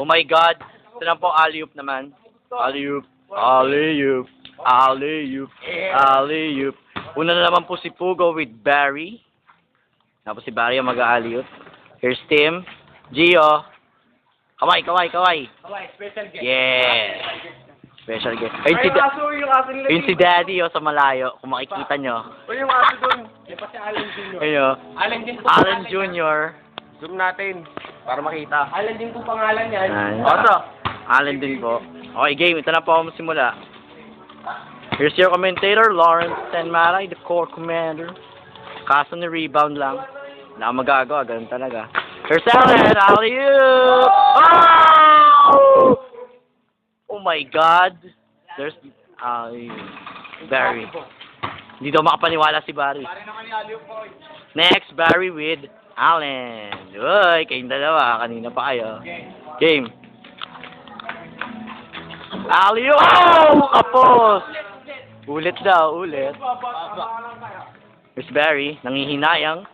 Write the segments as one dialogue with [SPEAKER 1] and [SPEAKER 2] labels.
[SPEAKER 1] Oh my God. Ito lang po, alley-oop naman. Alley-oop. Alley-oop. Alley-oop. Alley-oop. Una na naman po si Pugo with Barry. Tapos si Barry ang mag-alley-oop. Here's Tim. Gio. Kaway, kaway, kaway.
[SPEAKER 2] Kaway, special guest.
[SPEAKER 1] Yeah. Special guest. Ayun si,
[SPEAKER 2] yung aso nila.
[SPEAKER 1] ayun si Daddy sa malayo. Kung makikita nyo.
[SPEAKER 2] O yung aso doon. Yung pa si Alan Jr.
[SPEAKER 1] Ayun o.
[SPEAKER 2] Alan din po.
[SPEAKER 1] Alan Jr.
[SPEAKER 2] Zoom natin. Para makita. Alan din po pangalan niya.
[SPEAKER 1] Ayan.
[SPEAKER 2] Oso.
[SPEAKER 1] Alan din po. Okay, game. Ito na po ako magsimula. Here's your commentator, Lawrence Tenmaray, the core commander. Kaso ni rebound lang. Wala akong magagawa. Ganun talaga. Here's Alan. Alley-oop! Oh! Oh my God. There's Barry. Hindi daw makapaniwala si Barry. Next, Barry with Allen. Uy, kayong dalawa. Kanina pa kayo. Game. Alley-oop! Oh! Kapos! Ulit daw, ulit. Here's Barry. Nangihinayang.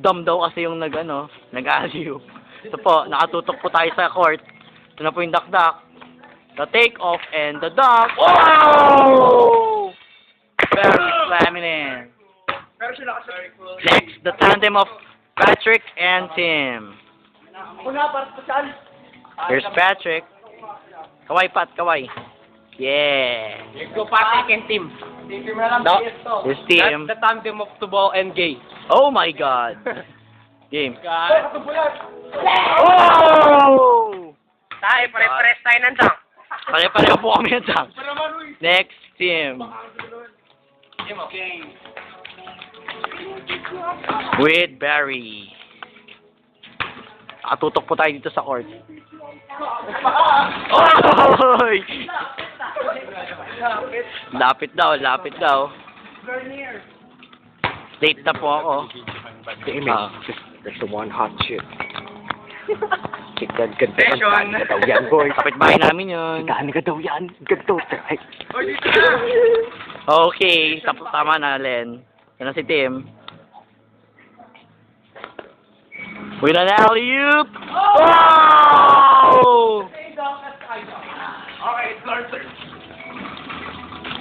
[SPEAKER 1] Dumb daw kasi yung nag-alley-oop. Ito po, nakatutok po tayo sa court. Ito na po yung dakdak. The take-off and the dunk. Oh! Barry slamming in. Next, the tandem of Patrick and Tim. Here's Patrick. Kaway, Pat, kaway. Yeah.
[SPEAKER 2] Let's go Patrick and Tim.
[SPEAKER 1] No. Here's Tim.
[SPEAKER 2] That's the tandem of Tubal and Gay.
[SPEAKER 1] Oh my God. Game.
[SPEAKER 2] God.
[SPEAKER 1] Oh!
[SPEAKER 2] Tayo, pare-pares tayo ng dunk.
[SPEAKER 1] Pare-pareho po kami ng dunk. Next, Tim.
[SPEAKER 2] Okay.
[SPEAKER 1] With Barry. Nakatutok po tayo dito sa court. Oy! Lapit daw, lapit daw. Late na po ako.
[SPEAKER 3] That's the one hot shit. Ganda
[SPEAKER 2] Session.
[SPEAKER 3] daw yan, boy.
[SPEAKER 1] Kapitbahay namin yun.
[SPEAKER 3] Ganda ka daw yan. Ganda right?
[SPEAKER 1] Okay, tama na, Len. Yan na si Tim. With an alley-oop! Oh!
[SPEAKER 2] Okay, it's your turn.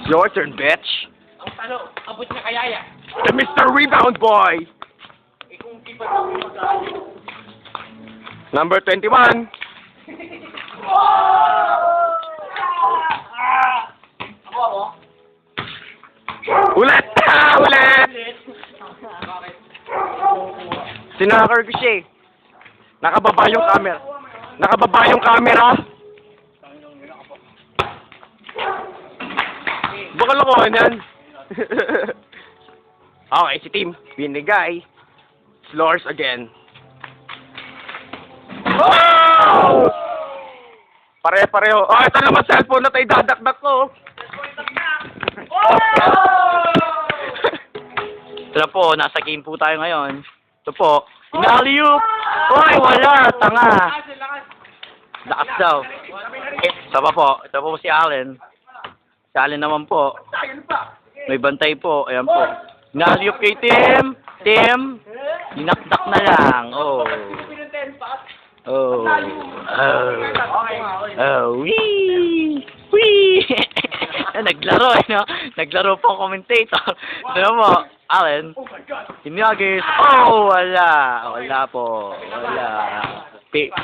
[SPEAKER 1] Your turn, bitch.
[SPEAKER 2] Ang talo, abot niya kayaya.
[SPEAKER 3] The Mr. Rebound Boy!
[SPEAKER 2] Eh kung di pa ito mag-aalit.
[SPEAKER 3] Number 21. Ulit! Ulit! Sinakar ko siya eh. Nakababa yung camera. Nakababa yung camera. Baka lokohan yan. Okay, si Tim. Binigay. Floors again. Oh! Pare-pareho. Oh, ito naman cellphone na tayo dadakdak ko.
[SPEAKER 1] Ito na po, nasa game po tayo ngayon. Ito po, in-alley-oop! Uy, wala! Tanga! Lakas daw. Sama po, ito po si Allen. Si Allen naman po. May bantay po, ayan po. In-alley-oop kay Tim! Tim! Dinakdak na lang. Oh. Oh. Oh. Wee! Wee! Naglaro, no? Naglaro po ang commentator. Ito mo, Allen. Inyagis. Oh, wala. Wala po. Wala.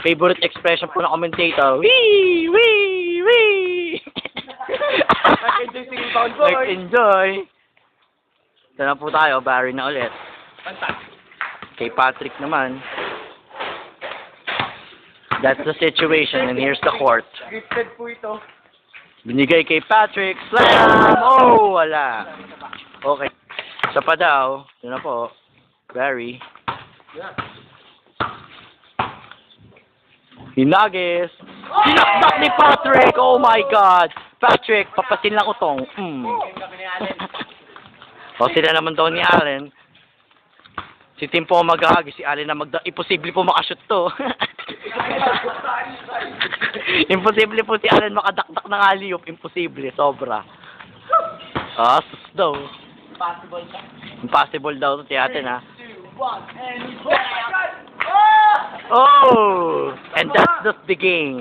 [SPEAKER 1] Favorite expression po ng commentator. Wee! Wee! Wee!
[SPEAKER 2] Nag-enjoy si Rebound Boy.
[SPEAKER 1] Nag-enjoy. Ito na po tayo. Barry na ulit. Kay Patrick naman. That's the situation and here's the court.
[SPEAKER 2] Gifted po ito.
[SPEAKER 1] Binigay kay Patrick. Slam! Oh, wala. Okay. Isa pa daw. Ito na po. Barry. Hinagis. Hinakdak ni Patrick! Oh my God! Patrick, papasin lang ko tong. O sila naman daw ni Allen. Si Tim po mag-ahagi. Si Allen na imposible po makashoot to. Imposible po si Allen makadakdak ng alley-oop. Imposible. Sobra. Sus daw. Impossible daw to si atin, ha.
[SPEAKER 2] 2, 1, and...
[SPEAKER 1] Oh! And that's just the game.